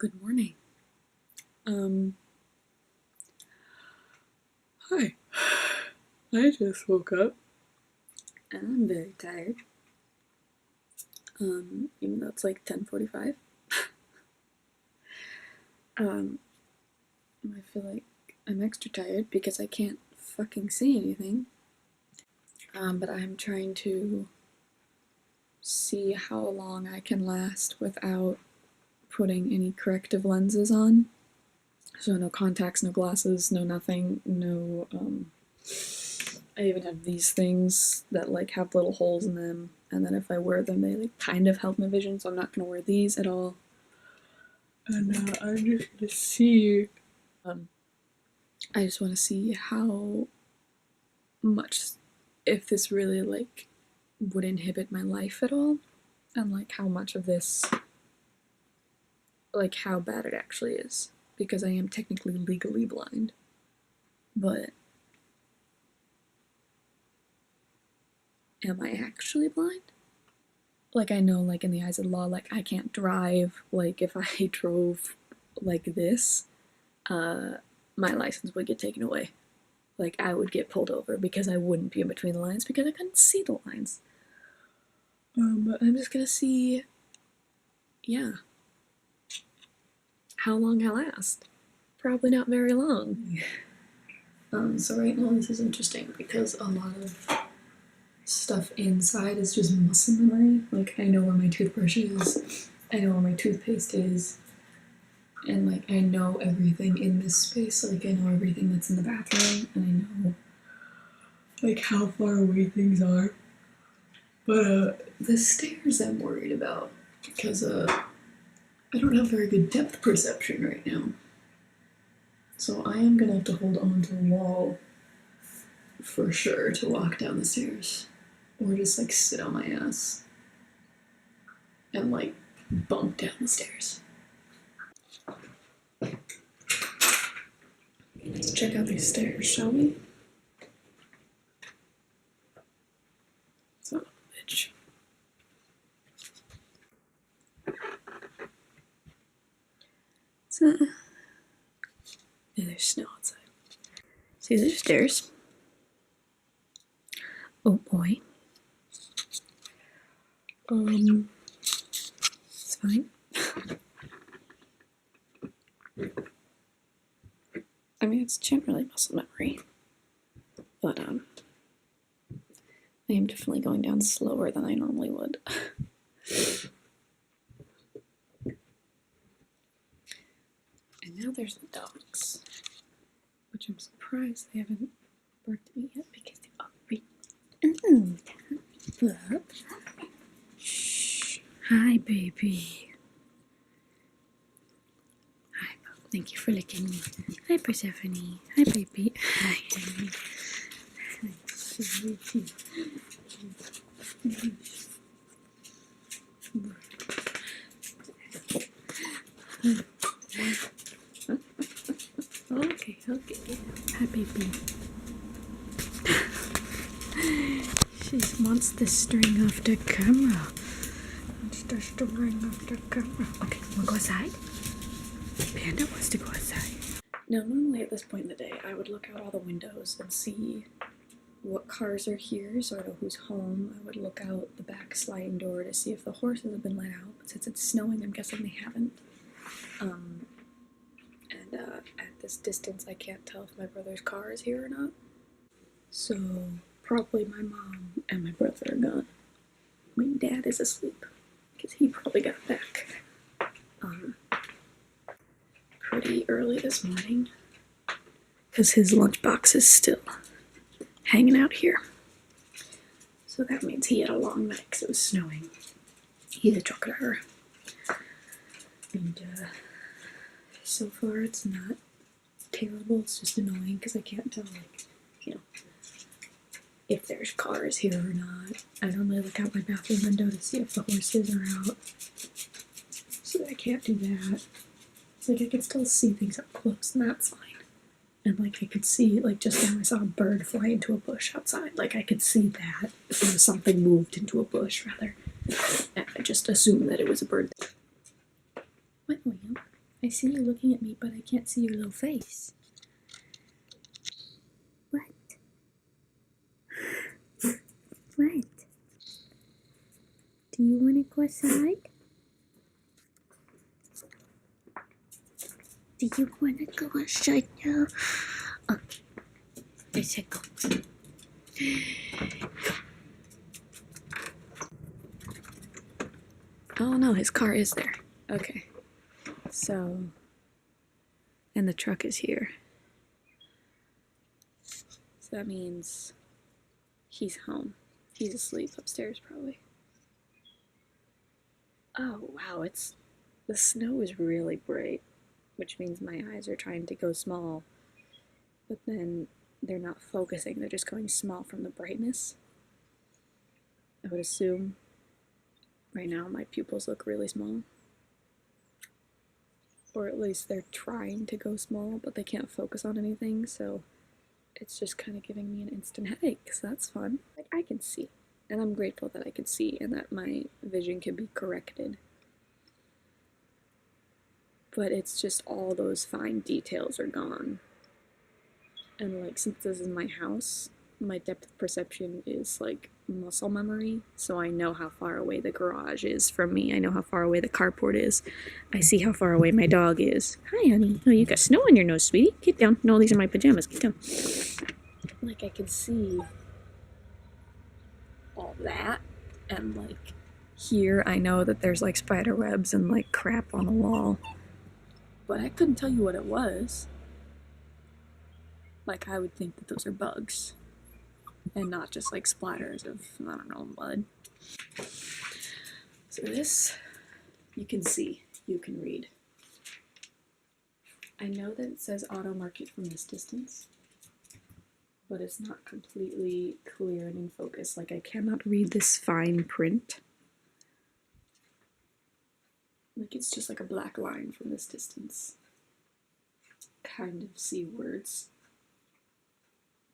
Good morning. Hi. I just woke up and I'm very tired. Even though it's like 10:45. I feel like I'm extra tired because I can't fucking see anything. But I'm trying to see how long I can last without putting any corrective lenses on. So no contacts, no glasses, no nothing, no, I even have these things that like have little holes in them, and then if I wear them, they like kind of help my vision, so I'm not gonna wear these at all. And I'm just gonna see, I just wanna see how much, if this really like would inhibit my life at all, and like how much of this, like how bad it actually is, because I am technically legally blind, but am I actually blind? Like, I know, like, in the eyes of the law, like, I can't drive. Like, if I drove like this, my license would get taken away. Like, I would get pulled over because I wouldn't be in between the lines because I couldn't see the lines. But I'm just gonna see, yeah, how long I last. Probably not very long. So right now this is interesting because a lot of stuff inside is just muscle memory. Like, I know where my toothbrush is, I know where my toothpaste is, and like I know everything in this space. Like, I know everything that's in the bathroom, and I know like how far away things are. But the stairs I'm worried about because I don't have very good depth perception right now. So I am gonna have to hold on to the wall for sure to walk down the stairs. Or just like sit on my ass and like bump down the stairs. Let's check out these stairs, shall we? Son of a bitch. So, yeah, there's snow outside. See, there's stairs. Oh boy. It's fine. I mean, it's generally muscle memory, but I am definitely going down slower than I normally would. And now there's the dogs, which I'm surprised they haven't barked at me yet because they're already. Oh, shh. Hi, baby. Hi, thank you for licking me. Hi, Persephone. Hi, baby. Hi, baby. Okay. Hi, baby. She wants the string off the camera. Okay, wanna go outside? Panda wants to go outside. Now, normally at this point in the day, I would look out all the windows and see what cars are here, so I know who's home. I would look out the back sliding door to see if the horses have been let out, but since it's snowing, I'm guessing they haven't. At this distance, I can't tell if my brother's car is here or not. So, probably my mom and my brother are gone. My dad is asleep, because he probably got back pretty early this morning, because his lunchbox is still hanging out here. So that means he had a long night because it was snowing. He's a truck driver. And so far it's not terrible, it's just annoying because I can't tell, like, you know, if there's cars here or not. I normally look out my bathroom window to see if the horses are out. So I can't do that. It's like I can still see things up close, and that's fine. And like I could see, like just now I saw a bird fly into a bush outside. Like I could see that if there was something moved into a bush, rather. And I just assumed that it was a bird. What? I see you looking at me, but I can't see your little face. What? What? Do you want to go outside? Do you want to go outside now? Oh, let's go. Oh no, his car is there. Okay. So, and the truck is here. So that means he's home. He's asleep upstairs probably. Oh wow, the snow is really bright, which means my eyes are trying to go small, but then they're not focusing, they're just going small from the brightness. I would assume right now my pupils look really small. Or at least they're trying to go small, but they can't focus on anything, so it's just kind of giving me an instant headache, so that's fun. Like, I can see, and I'm grateful that I can see and that my vision can be corrected. But it's just all those fine details are gone. And like, since this is my house, my depth of perception is like muscle memory, so I know how far away the garage is from me. I know how far away the carport is. I see how far away my dog is. Hi, honey. Oh, you got snow on your nose, sweetie. Get down. No, these are my pajamas. Get down. Like, I can see all that, and like, here I know that there's like spider webs and like crap on the wall. But I couldn't tell you what it was. Like, I would think that those are bugs. And not just like splatters of, I don't know, mud. So this, you can see, you can read. I know that it says auto market from this distance, but it's not completely clear and in focus. Like, I cannot read this fine print. Like, it's just like a black line from this distance. Kind of see words.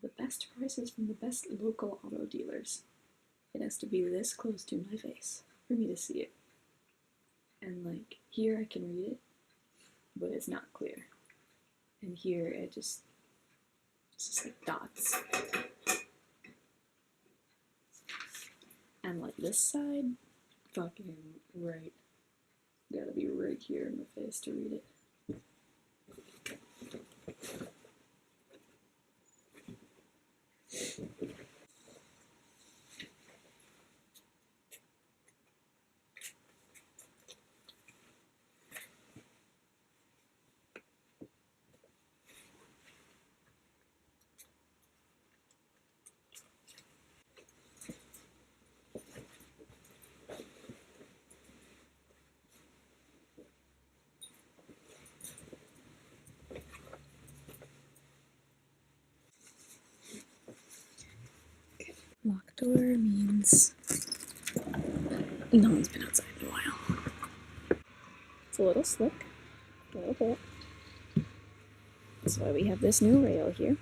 The best prices from the best local auto dealers. It has to be this close to my face for me to see it. And like, here I can read it, but it's not clear. And here it's just like dots. And like this side, fucking right. Gotta be right here in the face to read it. Locked door means no one's been outside in a while. It's a little slick, a little bit. That's why we have this new rail here.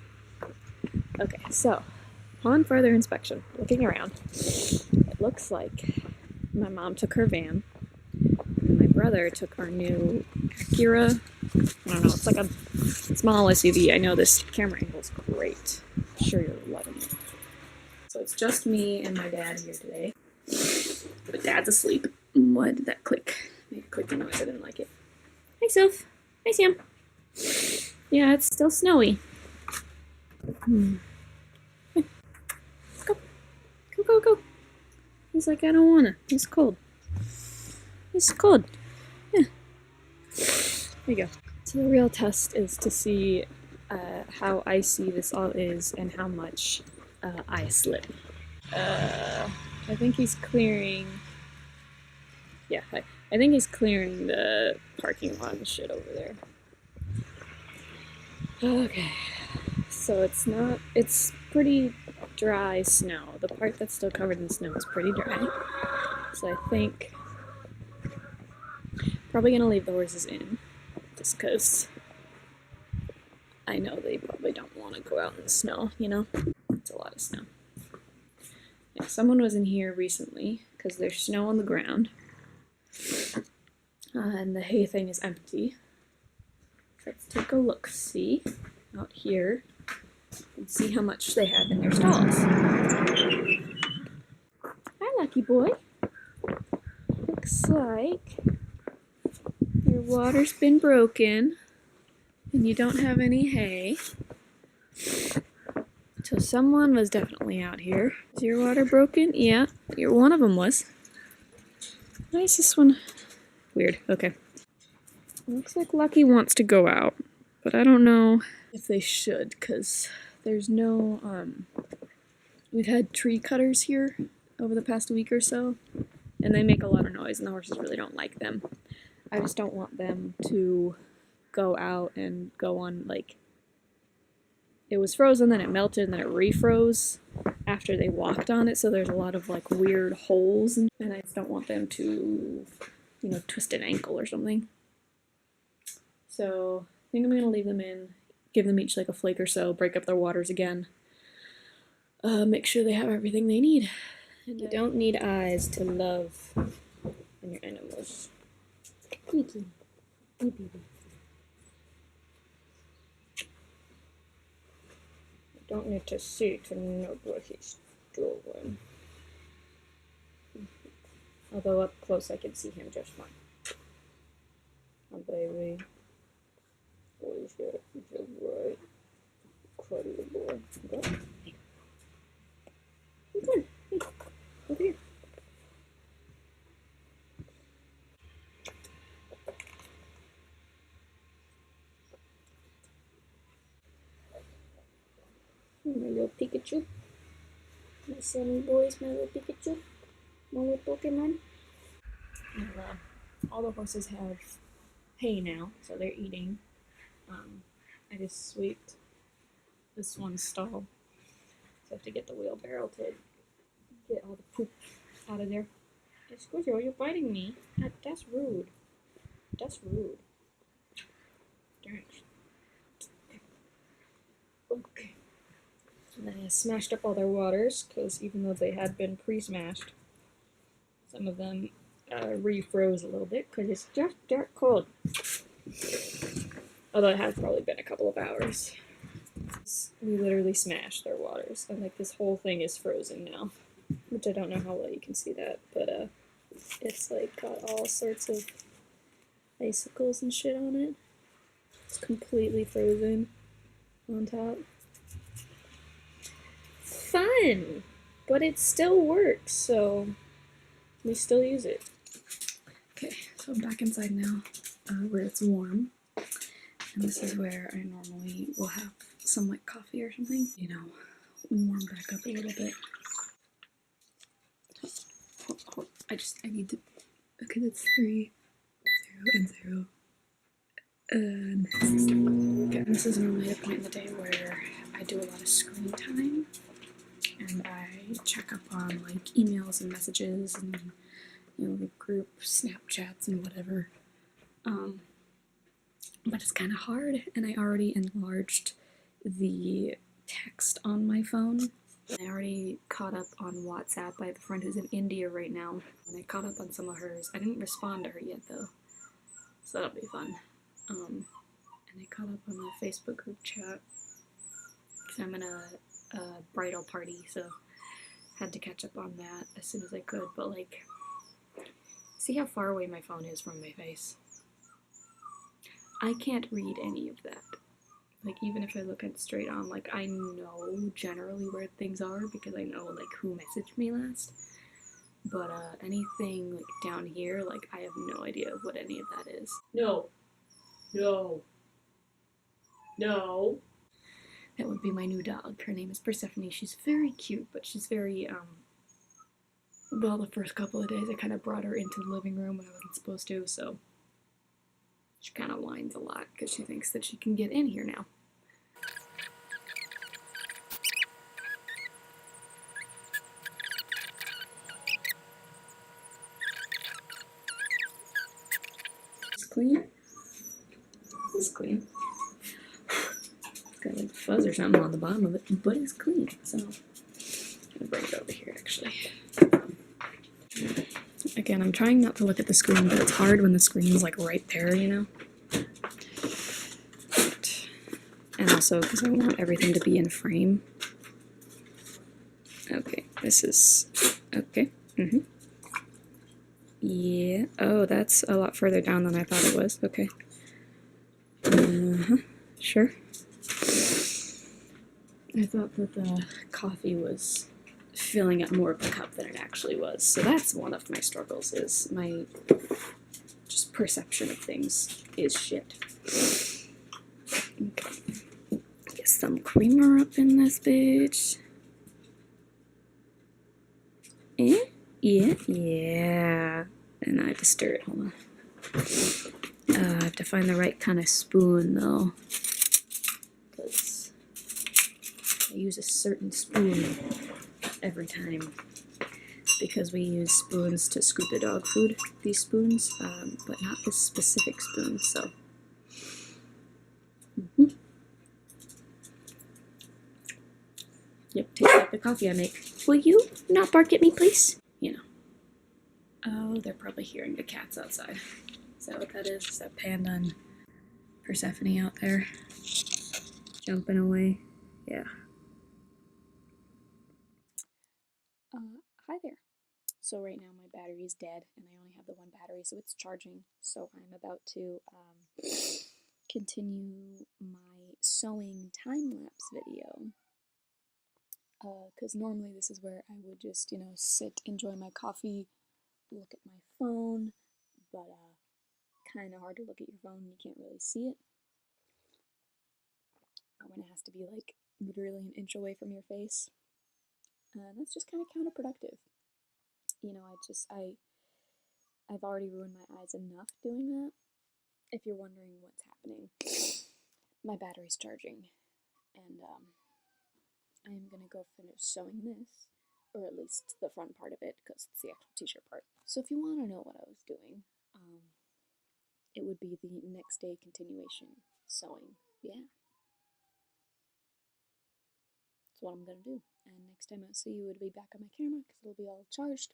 Okay, so on further inspection, looking around, it looks like my mom took her van, and my brother took our new Acura. I don't know, it's like a small SUV. I know this camera angle is great. I'm sure you're loving it. So it's just me and my dad here today. But Dad's asleep. Why did that click? Made a clicking noise. I didn't like it. Hi, Soph. Hi, Sam. Yeah, it's still snowy. Go. Go, go, go. He's like, I don't wanna. It's cold. It's cold. Yeah. There you go. So the real test is to see how icy this all is and how much I slip. I think he's clearing. Yeah, I think he's clearing the parking lot and shit over there. Okay, so it's pretty dry snow. The part that's still covered in snow is pretty dry. So I think probably gonna leave the horses in, just because I know they probably don't want to go out in the snow, you know? It's a lot of snow. Yeah, someone was in here recently, because there's snow on the ground. And the hay thing is empty. Let's take a look-see out here and see how much they have in their stalls. Hi, Lucky Boy. Looks like your water's been broken and you don't have any hay. So someone was definitely out here. Is your water broken? Yeah, one of them was. Why is this one? Weird. Okay. Looks like Lucky wants to go out, but I don't know if they should, because there's no, we've had tree cutters here over the past week or so, and they make a lot of noise, and the horses really don't like them. I just don't want them to go out and go on, like, it was frozen, then it melted, and then it refroze after they walked on it, so there's a lot of, like, weird holes, and I just don't want them to, you know, twist an ankle or something. So I think I'm going to leave them in, give them each like a flake or so, break up their waters again, make sure they have everything they need. And you don't need eyes to love in your animals. Mickey. Hey, baby. You don't need to see to know what he's doing. Although up close I can see him just fine. Oh, baby. What is that? Is that right? Cuddly boy. Go. Hey. Come on. Hey. Over here. My little Pikachu. My sunny boys, my little Pikachu. My little Pokemon. And, all the horses have hay now, so they're eating. I just sweeped this one stall, so I have to get the wheelbarrow to get all the poop out of there. Squirrel, you're biting me. That's rude. That's rude. Darn it. Okay. And then I smashed up all their waters, because even though they had been pre-smashed, some of them refroze a little bit, because it's just dark cold. Although it has probably been a couple of hours. We literally smashed their waters, and like this whole thing is frozen now. Which I don't know how well you can see that, but it's like got all sorts of icicles and shit on it. It's completely frozen on top. Fun! But it still works, so we still use it. Okay, so I'm back inside now, where it's warm. And this is where I normally will have some like coffee or something, you know, warm back up a little bit. I need to, okay, that's 3, 0, and 0. Okay, this is normally a point in the day where I do a lot of screen time, and I check up on like emails and messages and, you know, the group Snapchats and whatever. But it's kind of hard, and I already enlarged the text on my phone. I already caught up on WhatsApp. I have a friend who's in India right now, and I caught up on some of hers. I didn't respond to her yet, though, so that'll be fun. And I caught up on the Facebook group chat, because I'm in a bridal party, so had to catch up on that as soon as I could, but like, see how far away my phone is from my face? I can't read any of that. Like, even if I look at it straight on, like, I know generally where things are because I know, like, who messaged me last. But, anything, like, down here, like, I have no idea what any of that is. No. No. No. That would be my new dog. Her name is Persephone. She's very cute, but she's very, well, the first couple of days I kind of brought her into the living room when I wasn't supposed to, so she kind of whines a lot because she thinks that she can get in here now. It's clean. It's clean. It's got like fuzz or something on the bottom of it, but it's clean. So I'm gonna bring it over here actually. Again, I'm trying not to look at the screen, but it's hard when the screen is like right there, you know? And also because I want everything to be in frame. Okay, this is, okay, yeah, oh, that's a lot further down than I thought it was, okay. Sure. I thought that the coffee was filling up more of the cup than it actually was. So that's one of my struggles, is my just perception of things is shit. Okay. Get some creamer up in this bitch. Yeah. And I have to stir it, hold on. I have to find the right kind of spoon though, because I use a certain spoon every time, because we use spoons to scoop the dog food, these spoons, but not this specific spoon, so. Yep, tastes like the coffee I make. Will you not bark at me, please? You know. Oh, they're probably hearing the cats outside. Is that what that is? Is that Panda and Persephone out there? Jumping away? Yeah. Hi there. So right now my battery is dead, and I only have the one battery, so it's charging. So I'm about to continue my sewing time-lapse video. Because normally this is where I would just, you know, sit, enjoy my coffee, look at my phone, but kind of hard to look at your phone and you can't really see it. When it has to be like literally an inch away from your face. That's just kind of counterproductive. You know, I've already ruined my eyes enough doing that. If you're wondering what's happening, my battery's charging, and I'm gonna go finish sewing this, or at least the front part of it, because it's the actual t-shirt part. So if you want to know what I was doing, it would be the next day continuation sewing. Yeah. That's what I'm gonna do. And next time I see you, it'll be back on my camera, because it'll be all charged,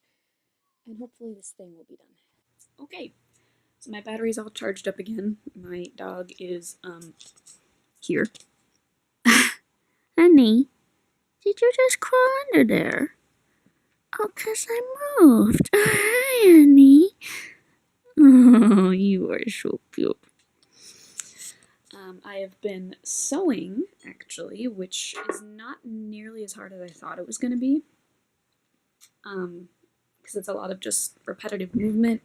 and hopefully this thing will be done. Okay, so my battery's all charged up again. My dog is, here. Honey, did you just crawl under there? Oh, 'cause I moved. Hi, honey. Oh, you are so cute. I have been sewing, actually, which is not nearly as hard as I thought it was going to be. Because it's a lot of just repetitive movement.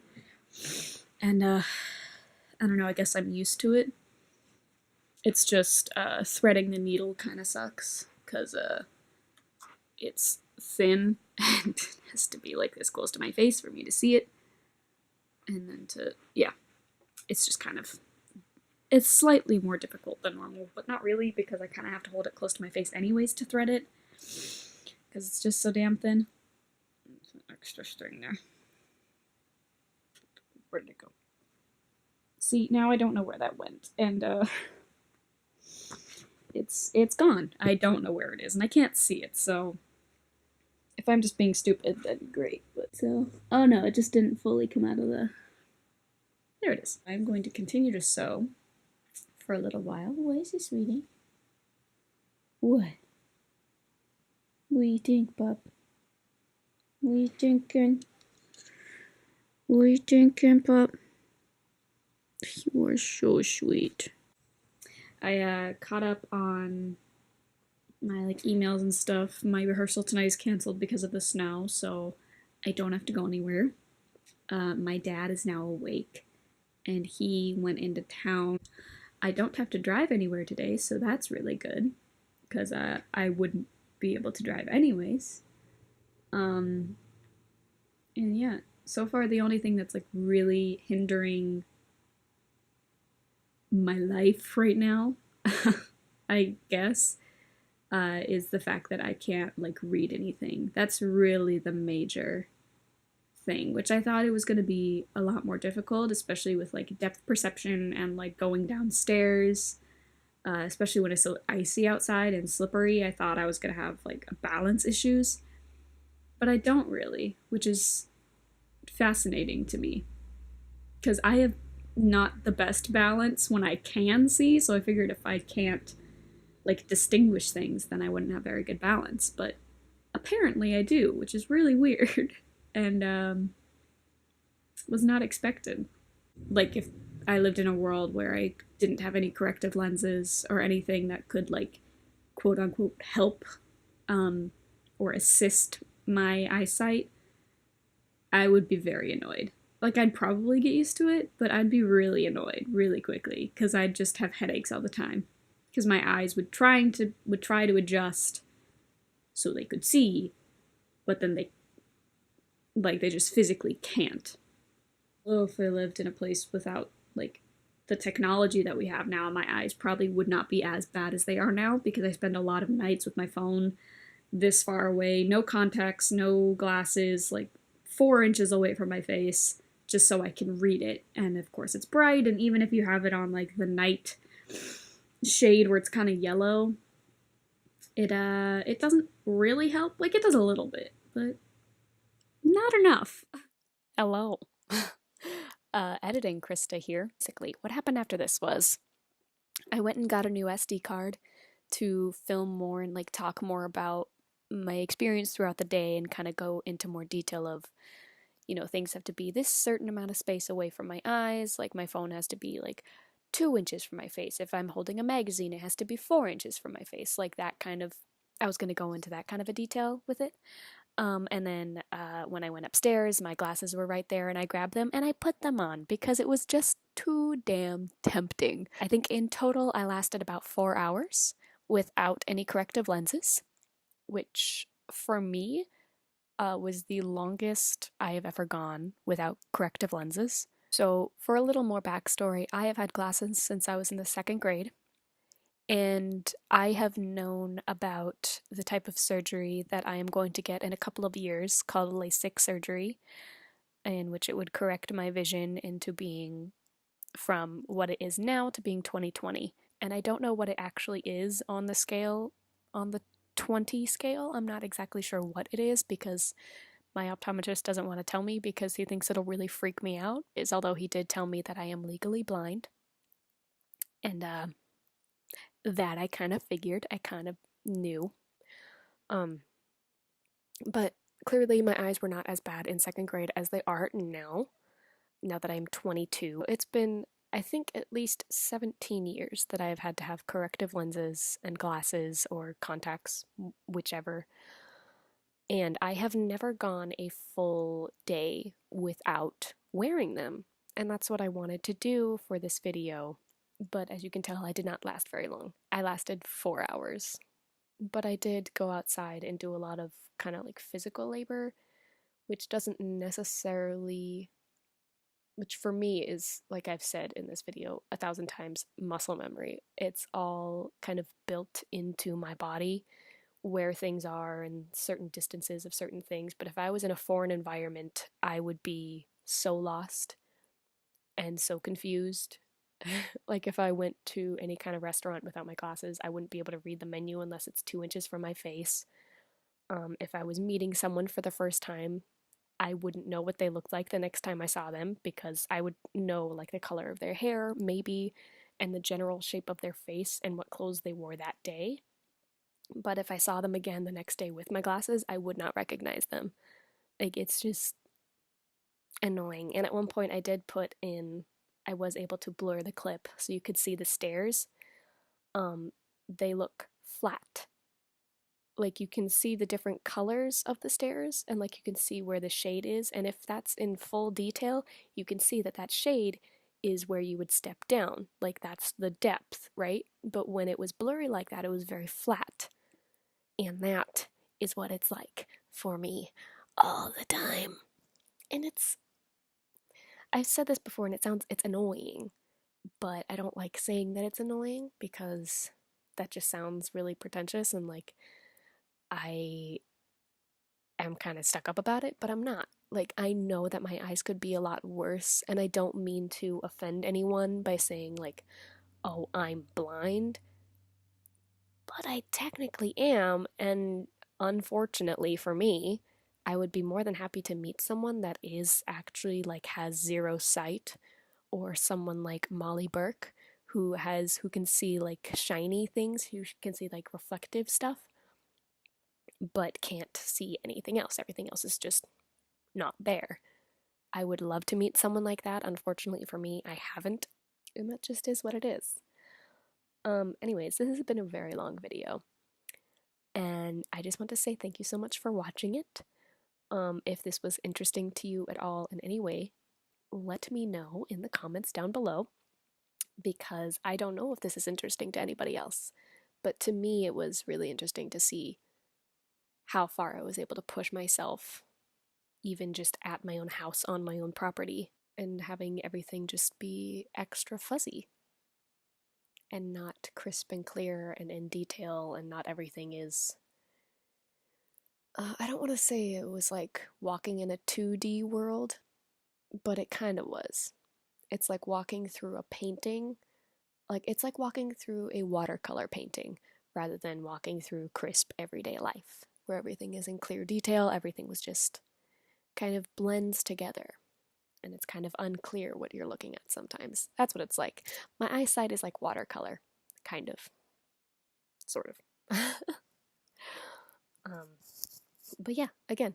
And, I don't know, I guess I'm used to it. It's just, threading the needle kind of sucks, because, it's thin, and it has to be, like, this close to my face for me to see it. And then yeah, it's just kind of, it's slightly more difficult than normal, but not really, because I kind of have to hold it close to my face anyways to thread it, because it's just so damn thin. There's an extra string there. Where did it go? See, now I don't know where that went, and it's gone. I don't know where it is, and I can't see it, so if I'm just being stupid, then great. But so, oh no, it just didn't fully come out of the, there it is. I'm going to continue to sew for a little while. What is this, sweetie? What? What do you think, bub? What are you thinking? What are you thinking, bub? You are so sweet. I caught up on my like emails and stuff. My rehearsal tonight is canceled because of the snow, so I don't have to go anywhere. My dad is now awake, and he went into town. I don't have to drive anywhere today, so that's really good, because I wouldn't be able to drive anyways. And yeah, so far the only thing that's like really hindering my life right now, I guess, is the fact that I can't like read anything. That's really the major thing, which I thought it was going to be a lot more difficult, especially with like depth perception and like going downstairs, especially when it's so icy outside and slippery. I thought I was going to have like balance issues, but I don't really, which is fascinating to me, because I have not the best balance when I can see, so I figured if I can't like distinguish things, then I wouldn't have very good balance. But apparently I do, which is really weird and was not expected. Like if I lived in a world where I didn't have any corrective lenses or anything that could like quote unquote help um, or assist my eyesight, I would be very annoyed. Like I'd probably get used to it, but I'd be really annoyed really quickly because I'd just have headaches all the time because my eyes would try to adjust so they could see, but then they just physically can't. Well, if I lived in a place without like the technology that we have now, my eyes probably would not be as bad as they are now because I spend a lot of nights with my phone this far away, no contacts, no glasses, like 4 inches away from my face, just so I can read it. And of course, it's bright, and even if you have it on like the night shade where it's kind of yellow, it doesn't really help. Like it does a little bit, but not enough. Hello. Editing Krista here. Basically, what happened after this was I went and got a new SD card to film more and like talk more about my experience throughout the day and kind of go into more detail of, things have to be this certain amount of space away from my eyes. Like my phone has to be like 2 inches from my face. If I'm holding a magazine, it has to be 4 inches from my face. Like that kind of, I was going to go into that kind of a detail with it. And then when I went upstairs, my glasses were right there, and I grabbed them and I put them on because it was just too damn tempting. I think in total I lasted about 4 hours without any corrective lenses, which for me was the longest I have ever gone without corrective lenses. So, for a little more backstory, I have had glasses since I was in the second grade. And I have known about the type of surgery that I am going to get in a couple of years called LASIK surgery, in which it would correct my vision into being from what it is now to being 20/20. And I don't know what it actually is on the scale, on the 20 scale. I'm not exactly sure what it is because my optometrist doesn't want to tell me because he thinks it'll really freak me out. Is although he did tell me that I am legally blind. And that I kind of figured, I kind of knew. Um, but clearly my eyes were not as bad in second grade as they are now that I'm 22. It's been, I think, at least 17 years that I have had to have corrective lenses and glasses or contacts, whichever. And I have never gone a full day without wearing them. And that's what I wanted to do for this video. But as you can tell, I did not last very long. I lasted 4 hours. But I did go outside and do a lot of kind of like physical labor, which doesn't necessarily, which for me is, like I've said in this video 1,000 times, muscle memory. It's all kind of built into my body where things are and certain distances of certain things. But if I was in a foreign environment, I would be so lost and so confused. Like if I went to any kind of restaurant without my glasses, I wouldn't be able to read the menu unless it's 2 inches from my face. If I was meeting someone for the first time, I wouldn't know what they looked like the next time I saw them because I would know like the color of their hair, maybe, and the general shape of their face and what clothes they wore that day. But if I saw them again the next day with my glasses, I would not recognize them. Like it's just annoying. And at one point I was able to blur the clip so you could see the stairs. They look flat. Like you can see the different colors of the stairs and like you can see where the shade is. And if that's in full detail, you can see that that shade is where you would step down. Like that's the depth, right? But when it was blurry like that, it was very flat. And that is what it's like for me all the time. And I've said this before and it's annoying, but I don't like saying that it's annoying because that just sounds really pretentious and like I am kind of stuck up about it, but I'm not. Like, I know that my eyes could be a lot worse, and I don't mean to offend anyone by saying, like, oh, I'm blind, but I technically am, and unfortunately for me, I would be more than happy to meet someone that is actually, like, has zero sight, or someone like Molly Burke, who can see like shiny things, who can see like reflective stuff, but can't see anything else. Everything else is just not there. I would love to meet someone like that. Unfortunately for me, I haven't, and that just is what it is. Anyways, this has been a very long video, and I just want to say thank you so much for watching it. If this was interesting to you at all in any way, let me know in the comments down below, because I don't know if this is interesting to anybody else. But to me, it was really interesting to see how far I was able to push myself, even just at my own house on my own property, and having everything just be extra fuzzy and not crisp and clear and in detail, and not everything is. I don't want to say it was like walking in a 2D world, but it kind of was. It's like walking through a painting. Like, it's like walking through a watercolor painting rather than walking through crisp everyday life, where everything is in clear detail, everything was just kind of blends together, and it's kind of unclear what you're looking at sometimes. That's what it's like. My eyesight is like watercolor, kind of, sort of. um, but yeah, again,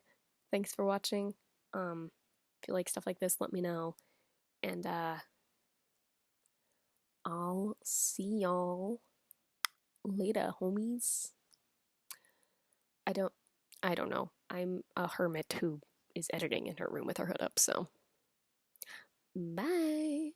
thanks for watching. If you like stuff like this, let me know, and I'll see y'all later, homies. I don't I don't know. I'm a hermit who is editing in her room with her hood up, so bye.